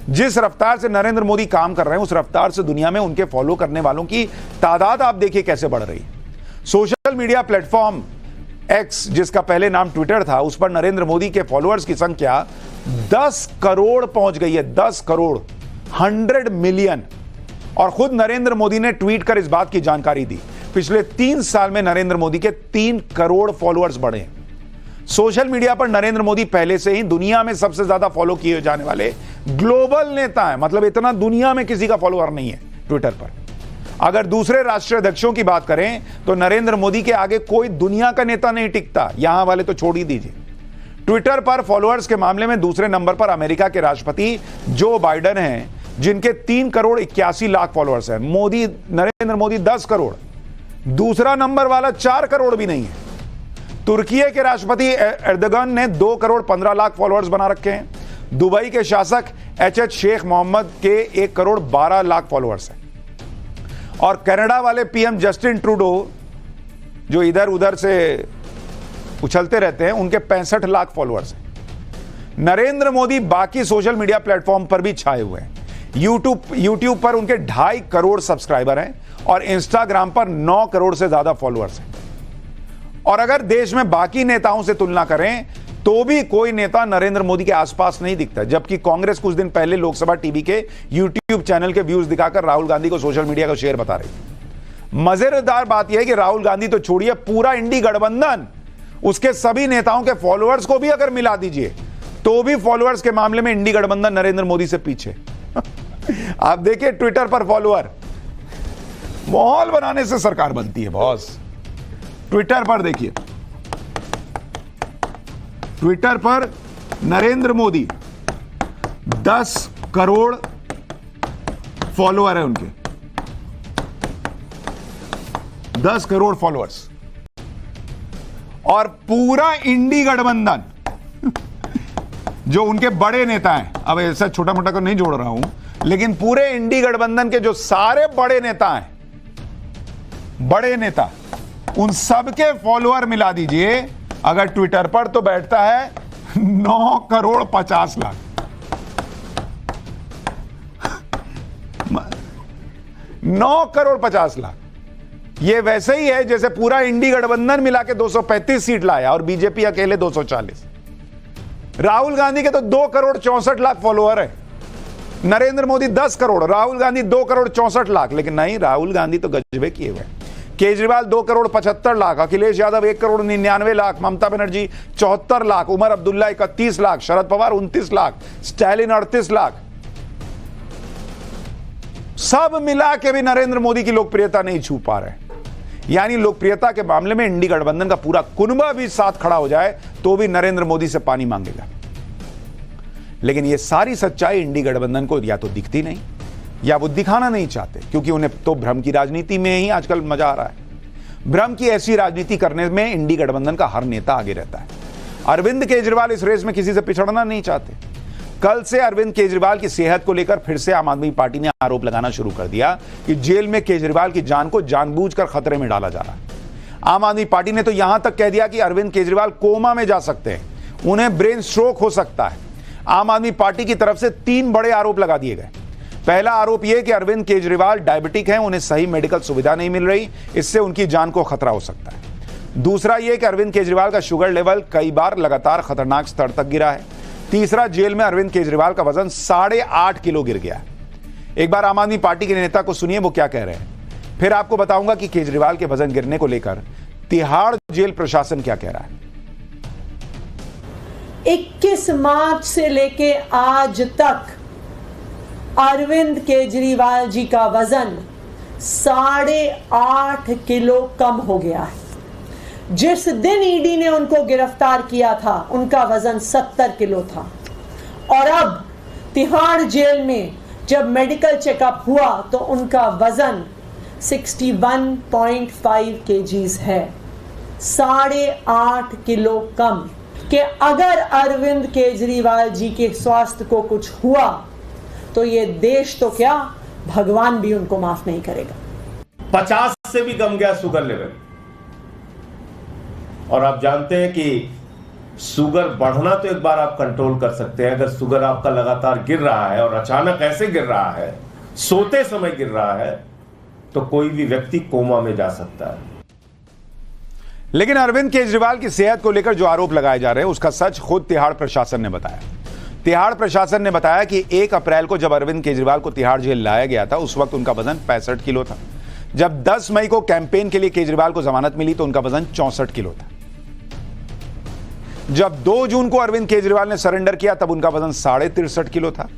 जिस रफ्तार से नरेंद्र मोदी काम कर रहे हैं उस रफ्तार से दुनिया में उनके फॉलो करने वालों की तादाद आप देखिए कैसे बढ़ रही है। सोशल मीडिया प्लेटफॉर्म एक्स, जिसका पहले नाम ट्विटर था, उस पर नरेंद्र मोदी के फॉलोअर्स की संख्या 10 करोड़ पहुंच गई है। 10 करोड़, 100 मिलियन। और खुद नरेंद्र मोदी ने ट्वीट कर इस बात की जानकारी दी। पिछले 3 साल में नरेंद्र मोदी के 3 करोड़ फॉलोअर्स बढ़े। सोशल मीडिया पर नरेंद्र मोदी पहले से ही दुनिया में सबसे ज्यादा फॉलो किए जाने वाले ग्लोबल नेता हैं। मतलब इतना दुनिया में किसी का फॉलोअर नहीं है ट्विटर पर। अगर दूसरे राष्ट्रीय अध्यक्षों की बात करें तो नरेंद्र मोदी के आगे कोई दुनिया का नेता नहीं टिकता, यहां वाले तो छोड़ ही दीजिए। ट्विटर पर फॉलोअर्स के मामले में दूसरे नंबर पर अमेरिका के राष्ट्रपति जो बाइडेन हैं, जिनके 3 करोड़ 81 लाख फॉलोअर्स हैं। नरेंद्र मोदी 10 करोड़, दूसरा नंबर वाला 4 करोड़ भी नहीं है। तुर्की के राष्ट्रपति एर्दोगन ने 2 करोड़ 15 लाख फॉलोअर्स बना रखे हैं। दुबई के शासक एच शेख मोहम्मद के 1 करोड़ 12 लाख फॉलोअर्स हैं। और कनाडा वाले पीएम जस्टिन ट्रूडो, जो इधर उधर से उछलते रहते हैं, उनके 65 लाख फॉलोअर्स हैं। नरेंद्र मोदी बाकी सोशल मीडिया प्लेटफॉर्म पर भी छाए हुए हैं। यूट्यूब पर उनके 2.5 करोड़ सब्सक्राइबर हैं और इंस्टाग्राम पर 9 करोड़ से ज्यादा फॉलोअर्स हैं। और अगर देश में बाकी नेताओं से तुलना करें तो भी कोई नेता नरेंद्र मोदी के आसपास नहीं दिखता। जबकि कांग्रेस कुछ दिन पहले लोकसभा टीवी के यूट्यूब चैनल के व्यूज दिखाकर राहुल गांधी को सोशल मीडिया का शेयर बता रही। मजेदार बात यह है कि राहुल गांधी तो छोड़िए, पूरा इंडी गठबंधन, उसके सभी नेताओं के फॉलोअर्स को भी अगर मिला दीजिए तो भी फॉलोअर्स के मामले में इंडी गठबंधन नरेंद्र मोदी से पीछे। आप देखिए ट्विटर पर फॉलोअर, माहौल बनाने से सरकार बनती है बॉस। ट्विटर पर देखिए, ट्विटर पर नरेंद्र मोदी 10 करोड़ फॉलोअर है उनके, 10 करोड़ फॉलोअर्स। और पूरा इंडी गठबंधन जो उनके बड़े नेता हैं, अब ऐसा छोटा मोटा को नहीं जोड़ रहा हूं, लेकिन पूरे इंडी गठबंधन के जो सारे बड़े नेता हैं, बड़े नेता, उन सबके फॉलोअर मिला दीजिए अगर ट्विटर पर तो बैठता है 9 करोड़ 50 लाख। 9 करोड़ 50 लाख। ये वैसे ही है जैसे पूरा इंडी गठबंधन मिला के 235 सीट लाया और बीजेपी अकेले 240। राहुल गांधी के तो 2 करोड़ 64 लाख फॉलोअर है। नरेंद्र मोदी 10 करोड़, राहुल गांधी 2 करोड़ 64 लाख। लेकिन नहीं, राहुल गांधी तो गजबे किए हुए। केजरीवाल 2 करोड़ 75 लाख, अखिलेश यादव 1 करोड़ 99 लाख, ममता बनर्जी 74 लाख, उमर अब्दुल्ला 31 लाख, शरद पवार 29 लाख, स्टालिन 38 लाख। सब मिला के भी नरेंद्र मोदी की लोकप्रियता नहीं छू पा रहे। यानी लोकप्रियता के मामले में इंडी गठबंधन का पूरा कुनबा भी साथ खड़ा हो जाए तो भी नरेंद्र मोदी से पानी मांगेगा। लेकिन यह सारी सच्चाई इंडी गठबंधन को या तो दिखती नहीं या वो दिखाना नहीं चाहते, क्योंकि उन्हें तो भ्रम की राजनीति में ही आजकल मजा आ रहा है। भ्रम की ऐसी राजनीति करने में इंडी गठबंधन का हर नेता आगे रहता है। अरविंद केजरीवाल इस रेस में किसी से पिछड़ना नहीं चाहते। कल से अरविंद केजरीवाल की सेहत को लेकर फिर से आम आदमी पार्टी ने आरोप लगाना शुरू कर दिया कि जेल में केजरीवाल की जान को जानबूझकर खतरे में डाला जा रहा है। आम आदमी पार्टी ने तो यहां तक कह दिया कि अरविंद केजरीवाल कोमा में जा सकते हैं, उन्हें ब्रेन स्ट्रोक हो सकता है। आम आदमी पार्टी की तरफ से 3 बड़े आरोप लगा दिए गए। पहला आरोप यह कि अरविंद केजरीवाल डायबिटिक हैं, उन्हें सही मेडिकल सुविधा नहीं मिल रही, इससे उनकी जान को खतरा हो सकता है। दूसरा यह कि अरविंद केजरीवाल का शुगर लेवल कई बार लगातार खतरनाक स्तर तक गिरा है। तीसरा, जेल में अरविंद केजरीवाल का वजन 8.5 किलो गिर गया है। एक बार आम आदमी पार्टी के नेता को सुनिए वो क्या कह रहे हैं, फिर आपको बताऊंगा कि केजरीवाल के वजन गिरने को लेकर तिहाड़ जेल प्रशासन क्या कह रहा है।
21 मार्च से लेके आज तक अरविंद केजरीवाल जी का वजन 8.5 किलो कम हो गया है। जिस दिन ईडी ने उनको गिरफ्तार किया था उनका वजन 70 किलो था, और अब तिहाड़ जेल में जब मेडिकल चेकअप हुआ तो उनका वजन 61.5 केजीज है, 8.5 किलो कम। कि अगर अरविंद केजरीवाल जी के स्वास्थ्य को कुछ हुआ तो ये देश तो क्या, भगवान भी उनको माफ नहीं करेगा।
50 से भी कम गया शुगर लेवल, और आप जानते हैं कि शुगर बढ़ना तो एक बार आप कंट्रोल कर सकते हैं। अगर शुगर आपका लगातार गिर रहा है और अचानक ऐसे गिर रहा है, सोते समय गिर रहा है, तो कोई भी व्यक्ति कोमा में जा सकता है।
लेकिन अरविंद केजरीवाल की सेहत को लेकर जो आरोप लगाए जा रहे हैं उसका सच खुद तिहाड़ प्रशासन ने बताया। तिहाड़ प्रशासन ने बताया कि 1 अप्रैल को जब अरविंद केजरीवाल को तिहाड़ जेल लाया गया था उस वक्त उनका वजन 65 किलो था। जब 10 मई को कैंपेन के लिए केजरीवाल को जमानत मिली तो उनका वजन 64 किलो था। जब 2 जून को अरविंद केजरीवाल ने सरेंडर किया तब उनका वजन 63.5 किलो था,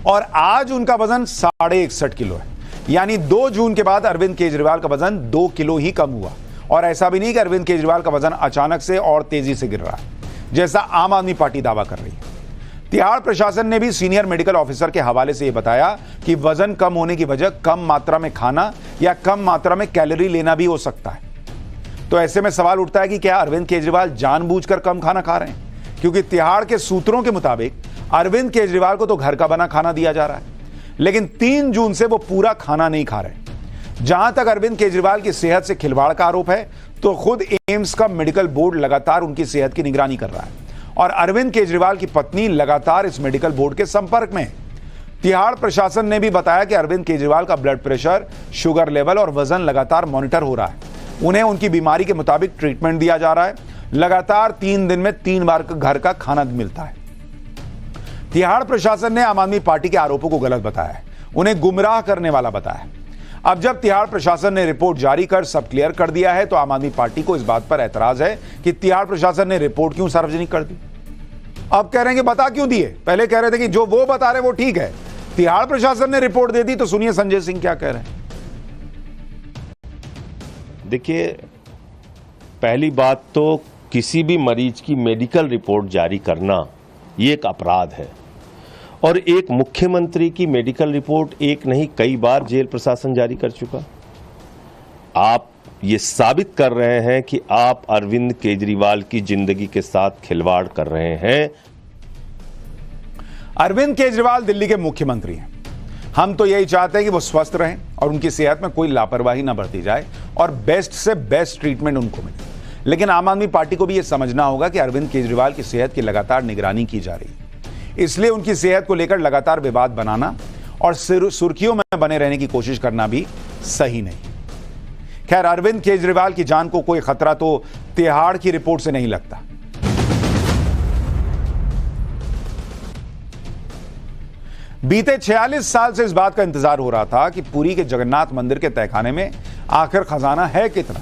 और आज उनका वजन 61.5 किलो है। यानी 2 जून के बाद अरविंद केजरीवाल का वजन 2 किलो ही कम हुआ। और ऐसा भी नहीं कि अरविंद केजरीवाल का वजन अचानक से और तेजी से गिर रहा है, जैसा आम आदमी पार्टी दावा कर रही है। तिहाड़ प्रशासन ने भी सीनियर मेडिकल ऑफिसर के हवाले से यह बताया कि वजन कम होने की वजह कम मात्रा में खाना या कम मात्रा में कैलोरी लेना भी हो सकता है। तो ऐसे में सवाल उठता है कि क्या अरविंद केजरीवाल जानबूझकर कम खाना खा रहे हैं? क्योंकि तिहाड़ के सूत्रों के मुताबिक अरविंद केजरीवाल को तो घर का बना खाना दिया जा रहा है, लेकिन 3 जून से वो पूरा खाना नहीं खा रहे। जहां तक अरविंद केजरीवाल की सेहत से खिलवाड़ का आरोप है तो खुद एम्स का मेडिकल बोर्ड लगातार उनकी सेहत की निगरानी कर रहा है, और अरविंद केजरीवाल की पत्नी लगातार इस मेडिकल बोर्ड के संपर्क में है। तिहाड़ प्रशासन ने भी बताया कि अरविंद केजरीवाल का ब्लड प्रेशर, शुगर लेवल और वजन लगातार मॉनिटर हो रहा है। उन्हें उनकी बीमारी के मुताबिक ट्रीटमेंट दिया जा रहा है। लगातार 3 दिन में 3 बार घर का खाना मिलता है। तिहाड़ प्रशासन ने आम आदमी पार्टी के आरोपों को गलत बताया है, उन्हें गुमराह करने वाला बताया। अब जब तिहाड़ प्रशासन ने रिपोर्ट जारी कर सब क्लियर कर दिया है तो आम आदमी पार्टी को इस बात पर ऐतराज है कि तिहाड़ प्रशासन ने रिपोर्ट क्यों सार्वजनिक कर दी। अब कह रहे हैं कि बता क्यों दिए? पहले कह रहे थे कि जो वो बता रहे वो ठीक है, तिहाड़ प्रशासन ने रिपोर्ट दे दी। तो सुनिए संजय सिंह क्या कह रहे हैं।
देखिए, पहली बात तो किसी भी मरीज की मेडिकल रिपोर्ट जारी करना ये एक अपराध है, और एक मुख्यमंत्री की मेडिकल रिपोर्ट एक नहीं कई बार जेल प्रशासन जारी कर चुका। आप ये साबित कर रहे हैं कि आप अरविंद केजरीवाल की जिंदगी के साथ खिलवाड़ कर रहे हैं।
अरविंद केजरीवाल दिल्ली के मुख्यमंत्री हैं। हम तो यही चाहते हैं कि वो स्वस्थ रहें और उनकी सेहत में कोई लापरवाही ना बरती जाए और बेस्ट से बेस्ट ट्रीटमेंट उनको मिले। लेकिन आम आदमी पार्टी को भी यह समझना होगा कि अरविंद केजरीवाल की सेहत की लगातार निगरानी की जा रही है, इसलिए उनकी सेहत को लेकर लगातार विवाद बनाना और सुर्खियों में बने रहने की कोशिश करना भी सही नहीं। खैर, अरविंद केजरीवाल की जान को कोई खतरा तो तिहाड़ की रिपोर्ट से नहीं लगता। बीते 46 साल से इस बात का इंतजार हो रहा था कि पुरी के जगन्नाथ मंदिर के तहखाने में आखिर खजाना है कितना।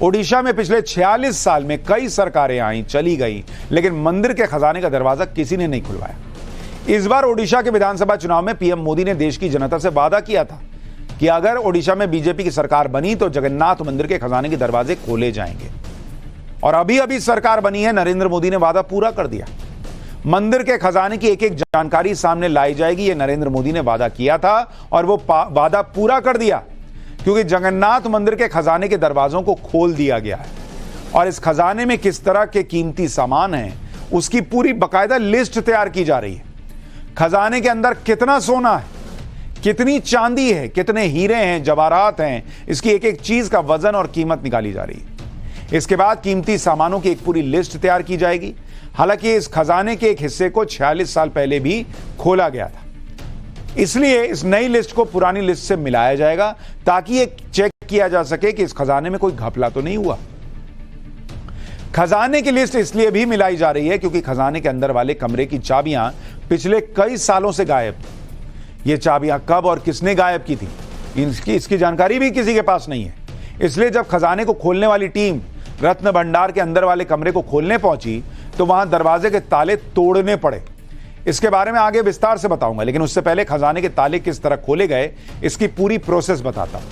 ओडिशा में पिछले 46 साल में कई सरकारें आई चली गई, लेकिन मंदिर के खजाने का दरवाजा किसी ने नहीं खुलवाया। इस बार ओडिशा के विधानसभा चुनाव में पीएम मोदी ने देश की जनता से वादा किया था कि अगर ओडिशा में बीजेपी की सरकार बनी तो जगन्नाथ मंदिर के खजाने के दरवाजे खोले जाएंगे। और अभी अभी सरकार बनी है, नरेंद्र मोदी ने वादा पूरा कर दिया। मंदिर के खजाने की एक एक जानकारी सामने लाई जाएगी, यह नरेंद्र मोदी ने वादा किया था और वो वादा पूरा कर दिया, क्योंकि जगन्नाथ मंदिर के खजाने के दरवाजों को खोल दिया गया है। और इस खजाने में किस तरह के कीमती सामान हैं उसकी पूरी बकायदा लिस्ट तैयार की जा रही है। खजाने के अंदर कितना सोना है, कितनी चांदी है, कितने हीरे हैं, जवाहरात हैं, इसकी एक एक चीज का वजन और कीमत निकाली जा रही है। इसके बाद कीमती सामानों की एक पूरी लिस्ट तैयार की जाएगी। हालांकि इस खजाने के एक हिस्से को 46 साल पहले भी खोला गया था, इसलिए इस नई लिस्ट को पुरानी लिस्ट से मिलाया जाएगा ताकि ये चेक किया जा सके कि इस खजाने में कोई घपला तो नहीं हुआ। खजाने की लिस्ट इसलिए भी मिलाई जा रही है क्योंकि खजाने के अंदर वाले कमरे की चाबियां पिछले कई सालों से गायब थी। ये चाबियां कब और किसने गायब की थी, इसकी जानकारी भी किसी के पास नहीं है। इसलिए जब खजाने को खोलने वाली टीम रत्न भंडार के अंदर वाले कमरे को खोलने पहुंची तो वहां दरवाजे के ताले तोड़ने पड़े। इसके बारे में आगे विस्तार से बताऊंगा, लेकिन उससे पहले खजाने के ताले किस तरह खोले गए इसकी पूरी प्रोसेस बताता हूं।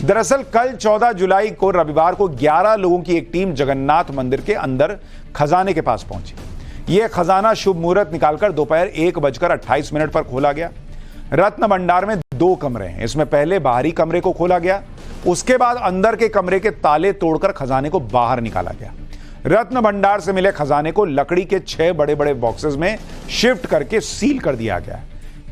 दरअसल कल 14 जुलाई को रविवार को 11 लोगों की एक टीम जगन्नाथ मंदिर के अंदर खजाने के पास पहुंची। यह खजाना शुभ मुहूर्त निकालकर दोपहर 1:28 पर खोला गया। रत्न भंडार में 2 कमरे हैं, इसमें पहले बाहरी कमरे को खोला गया, उसके बाद अंदर के कमरे के ताले तोड़कर खजाने को बाहर निकाला गया। रत्न भंडार से मिले खजाने को लकड़ी के 6 बड़े बड़े बॉक्सेस में शिफ्ट करके सील कर दिया गया,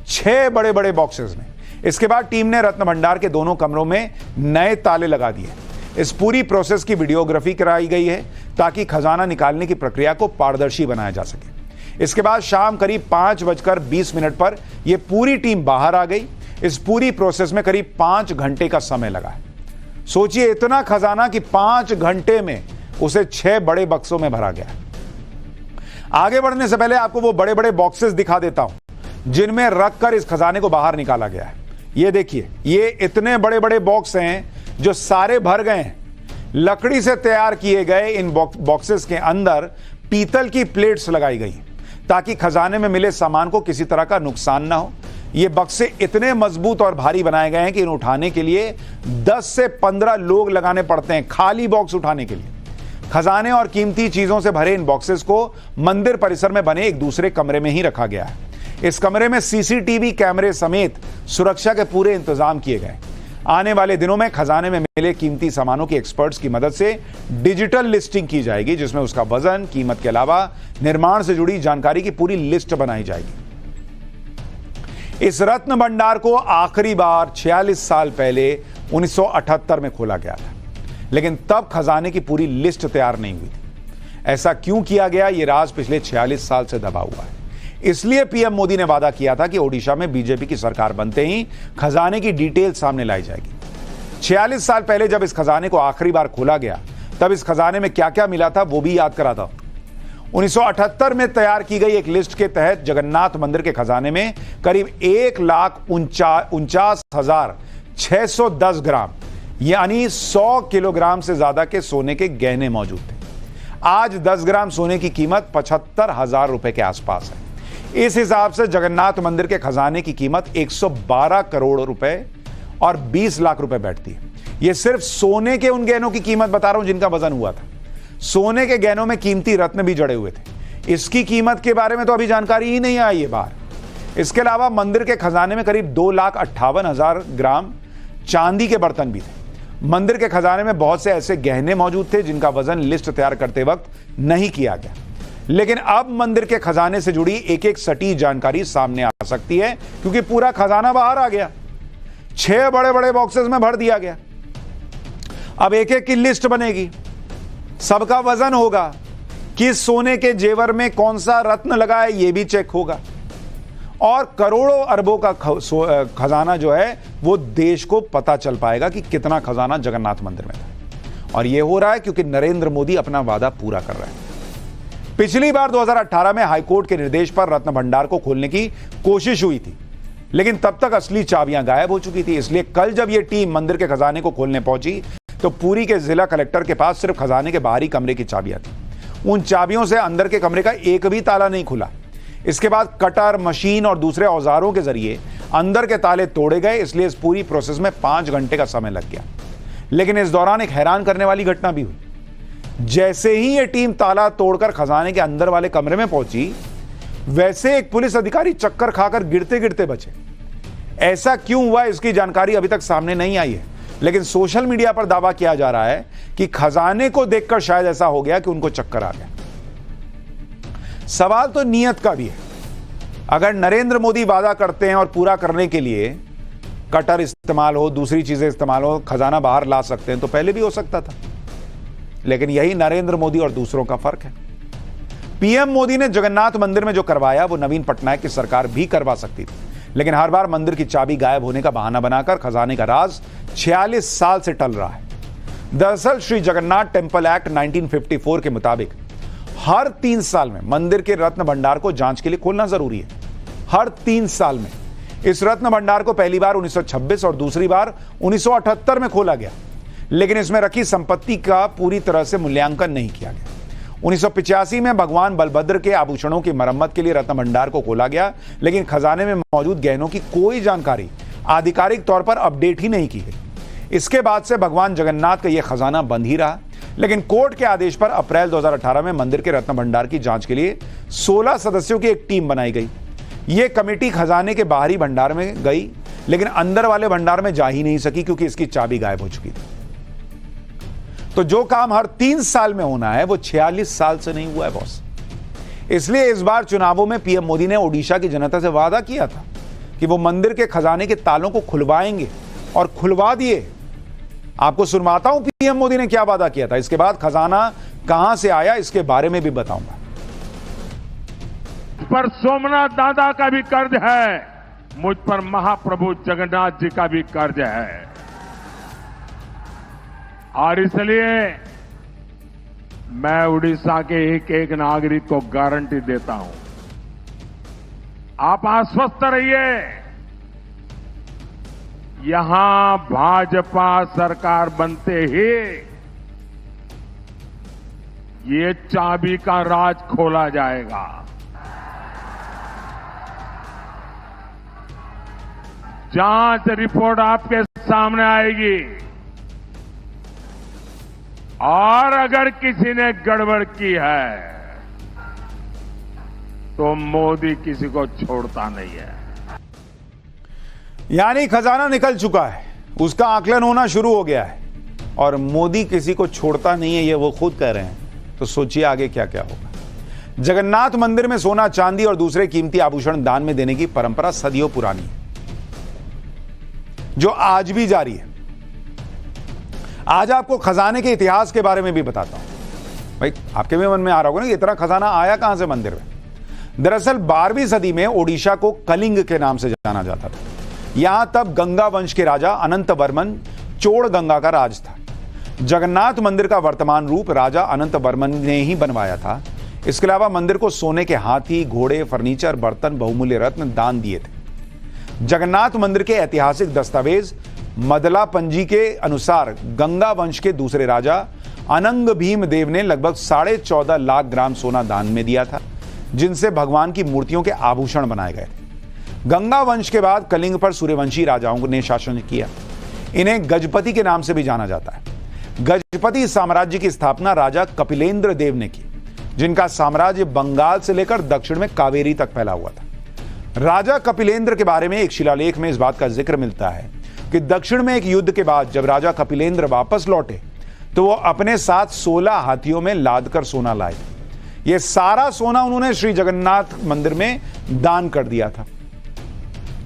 6 बड़े बड़े बॉक्सेस में। इसके बाद टीम ने रत्न भंडार के दोनों कमरों में नए ताले लगा दिए। इस पूरी प्रोसेस की वीडियोग्राफी कराई गई है ताकि खजाना निकालने की प्रक्रिया को पारदर्शी बनाया जा सके। इसके बाद शाम करीब 5:20 पर यह पूरी टीम बाहर आ गई। इस पूरी प्रोसेस में करीब 5 घंटे का समय लगा है। सोचिए, इतना खजाना कि 5 घंटे में उसे 6 बड़े बक्सों में भरा गया। आगे बढ़ने से पहले आपको वो बड़े बड़े बॉक्सेस दिखा देता हूं जिनमें रखकर इस खजाने को बाहर निकाला गया है। ये देखिए, ये इतने बड़े बड़े बॉक्स हैं जो सारे भर गए हैं। लकड़ी से तैयार किए गए इन बॉक्सेस के अंदर पीतल की प्लेट्स लगाई गई ताकि खजाने में मिले सामान को किसी तरह का नुकसान ना हो। ये बक्से इतने मजबूत और भारी बनाए गए हैं कि इन उठाने के लिए 10 से 15 लोग लगाने पड़ते हैं, खाली बॉक्स उठाने के लिए। खजाने और कीमती चीजों से भरे इन बॉक्सेस को मंदिर परिसर में बने एक दूसरे कमरे में ही रखा गया है। इस कमरे में सीसीटीवी कैमरे समेत सुरक्षा के पूरे इंतजाम किए गए। आने वाले दिनों में खजाने में मिले कीमती सामानों की एक्सपर्ट्स की मदद से डिजिटल लिस्टिंग की जाएगी, जिसमें उसका वजन, कीमत के अलावा निर्माण से जुड़ी जानकारी की पूरी लिस्ट बनाई जाएगी। इस रत्न भंडार को आखिरी बार 46 साल पहले 1978 में खोला गया था, लेकिन तब खजाने की पूरी लिस्ट तैयार नहीं हुई थी। ऐसा क्यों किया गया, यह राज पिछले 46 साल से दबा हुआ है। इसलिए पीएम मोदी ने वादा किया था कि ओडिशा में बीजेपी की सरकार बनते ही खजाने की डिटेल सामने लाई जाएगी। 46 साल पहले जब इस खजाने को आखिरी बार खोला गया तब इस खजाने में क्या क्या मिला था वो भी याद कराता हूं। 1978 में तैयार की गई एक लिस्ट के तहत जगन्नाथ मंदिर के खजाने में करीब 1,49,610 ग्राम यानी 100 किलोग्राम से ज्यादा के सोने के गहने मौजूद थे। आज 10 ग्राम सोने की कीमत 75,000 रुपए के आसपास है। इस हिसाब से जगन्नाथ मंदिर के खजाने की कीमत 112 करोड़ रुपए और 20 लाख रुपए बैठती है। यह सिर्फ सोने के उन गहनों की कीमत बता रहा हूं जिनका वजन हुआ था। सोने के गहनों में कीमती रत्न भी जड़े हुए थे। इसकी कीमत के बारे में तो अभी जानकारी ही नहीं आई है बाहर। इसके अलावा मंदिर के खजाने में करीब 2,58,000 ग्राम चांदी के बर्तन भी थे। मंदिर के खजाने में बहुत से ऐसे गहने मौजूद थे जिनका वजन लिस्ट तैयार करते वक्त नहीं किया गया, लेकिन अब मंदिर के खजाने से जुड़ी एक एक सटीक जानकारी सामने आ सकती है क्योंकि पूरा खजाना बाहर आ गया, 6 बड़े बड़े बॉक्सेस में भर दिया गया। अब एक एक की लिस्ट बनेगी, सबका वजन होगा, किस सोने के जेवर में कौन सा रत्न लगा है यह भी चेक होगा, और करोड़ों अरबों का खजाना जो है वो देश को पता चल पाएगा कि कितना खजाना जगन्नाथ मंदिर में था। और यह हो रहा है क्योंकि नरेंद्र मोदी अपना वादा पूरा कर रहे हैं। पिछली बार 2018 में हाईकोर्ट के निर्देश पर रत्न भंडार को खोलने की कोशिश हुई थी, लेकिन तब तक असली चाबियां गायब हो चुकी थी। इसलिए कल जब यह टीम मंदिर के खजाने को खोलने पहुंची तो पूरी के जिला कलेक्टर के पास सिर्फ खजाने के बाहरी कमरे की चाबियां थी। उन चाबियों से अंदर के कमरे का एक भी ताला नहीं खुला। इसके बाद कटर, मशीन और दूसरे औजारों के जरिए अंदर के ताले तोड़े गए, इसलिए इस पूरी प्रोसेस में 5 घंटे का समय लग गया। लेकिन इस दौरान एक हैरान करने वाली घटना भी हुई। जैसे ही यह टीम ताला तोड़कर खजाने के अंदर वाले कमरे में पहुंची, वैसे एक पुलिस अधिकारी चक्कर खाकर गिरते गिरते बचे। ऐसा क्यों हुआ इसकी जानकारी अभी तक सामने नहीं आई है, लेकिन सोशल मीडिया पर दावा किया जा रहा है कि खजाने को देखकर शायद ऐसा हो गया कि उनको चक्कर आ गया। सवाल तो नियत का भी है। अगर नरेंद्र मोदी वादा करते हैं और पूरा करने के लिए कटर इस्तेमाल हो, दूसरी चीजें इस्तेमाल हो, खजाना बाहर ला सकते हैं, तो पहले भी हो सकता था। लेकिन यही नरेंद्र मोदी और दूसरों का फर्क है। पीएम मोदी ने जगन्नाथ मंदिर में जो करवाया वो नवीन पटनायक की सरकार भी करवा सकती थी, लेकिन हर बार मंदिर की चाबी गायब होने का बहाना बनाकर खजाने का राज 46 साल से टल रहा है। दरअसल श्री जगन्नाथ टेम्पल एक्ट 1954 के मुताबिक हर 3 साल में मंदिर के रत्न भंडार को जांच के लिए खोलना जरूरी है। हर 3 साल में। इस रत्न भंडार को पहली बार 1926 और दूसरी बार 1978 में खोला गया, लेकिन इसमें रखी संपत्ति का पूरी तरह से मूल्यांकन नहीं किया गया। 1985 में भगवान बलभद्र के आभूषणों की मरम्मत के लिए रत्न भंडार को खोला गया, लेकिन खजाने में मौजूद गहनों की कोई जानकारी आधिकारिक तौर पर अपडेट ही नहीं की गई। इसके बाद से भगवान जगन्नाथ का यह खजाना बंद ही रहा, लेकिन कोर्ट के आदेश पर अप्रैल 2018 में मंदिर के रत्न भंडार की जांच के लिए 16 सदस्यों की एक टीम बनाई गई। यह कमेटी खजाने के बाहरी भंडार में गई, लेकिन अंदर वाले भंडार में जा ही नहीं सकी क्योंकि इसकी चाबी गायब हो चुकी थी। तो जो काम हर 3 साल में होना है वो 46 साल से नहीं हुआ है बॉस। इसलिए इस बार चुनावों में पीएम मोदी ने ओडिशा की जनता से वादा किया था कि वो मंदिर के खजाने के तालों को खुलवाएंगे, और खुलवा दिए। आपको सुनवाता हूं पीएम मोदी ने क्या वादा किया था। इसके बाद खजाना कहां से आया इसके बारे में भी बताऊंगा।
पर सोमनाथ दादा का भी कर्ज है, मुझ पर महाप्रभु जगन्नाथ जी का भी कर्ज है, और इसलिए मैं उड़ीसा के एक एक नागरिक को गारंटी देता हूं, आप आश्वस्त रहिए, यहां भाजपा सरकार बनते ही ये चाबी का राज खोला जाएगा। जांच रिपोर्ट आपके सामने आएगी, और अगर किसी ने गड़बड़ की है तो मोदी किसी को छोड़ता नहीं है।
यानी खजाना निकल चुका है, उसका आकलन होना शुरू हो गया है, और मोदी किसी को छोड़ता नहीं है, ये वो खुद कह रहे हैं। तो सोचिए आगे क्या क्या होगा। जगन्नाथ मंदिर में सोना, चांदी और दूसरे कीमती आभूषण दान में देने की परंपरा सदियों पुरानी है, जो आज भी जारी है। आज आपको खजाने के इतिहास के बारे में भी बताता हूं। भाई आपके भी मन में आ रहा होगा ना, इतना खजाना आया कहां से मंदिर में। दरअसल 12वीं सदी में ओडिशा को कलिंग के नाम से जाना जाता था। यहां तब गंगा वंश के राजा अनंत वर्मन चोड़ गंगा का राज था। जगन्नाथ मंदिर का वर्तमान रूप राजा अनंत वर्मन ने ही बनवाया था। इसके अलावा मंदिर को सोने के हाथी, घोड़े, फर्नीचर, बर्तन, बहुमूल्य रत्न दान दिए थे। जगन्नाथ मंदिर के ऐतिहासिक दस्तावेज मदला पंजी के अनुसार गंगा वंश के दूसरे राजा अनंग भीम देव ने लगभग 14.5 लाख ग्राम सोना दान में दिया था, जिनसे भगवान की मूर्तियों के आभूषण बनाए गए थे। गंगा वंश के बाद कलिंग पर सूर्यवंशी राजाओं ने शासन किया। इन्हें गजपति के नाम से भी जाना जाता है। गजपति साम्राज्य की स्थापना राजा कपिलेंद्र देव ने की, जिनका साम्राज्य बंगाल से लेकर दक्षिण में कावेरी तक फैला हुआ था। राजा कपिलेंद्र के बारे में एक शिलालेख में इस बात का जिक्र मिलता है कि दक्षिण में एक युद्ध के बाद जब राजा कपिलेंद्र वापस लौटे तो वो अपने साथ 16 हाथियों में लादकर सोना लाए। ये सारा सोना उन्होंने श्री जगन्नाथ मंदिर में दान कर दिया था।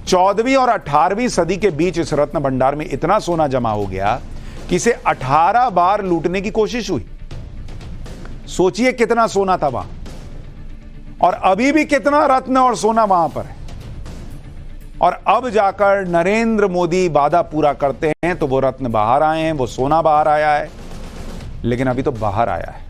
14वीं और 18वीं सदी के बीच इस रत्न भंडार में इतना सोना जमा हो गया कि इसे 18 बार लूटने की कोशिश हुई। सोचिए कितना सोना था वहां, और अभी भी कितना रत्न और सोना वहां पर है। और अब जाकर नरेंद्र मोदी वादा पूरा करते हैं तो वो रत्न बाहर आए हैं, वो सोना बाहर आया है, लेकिन अभी तो बाहर आया है।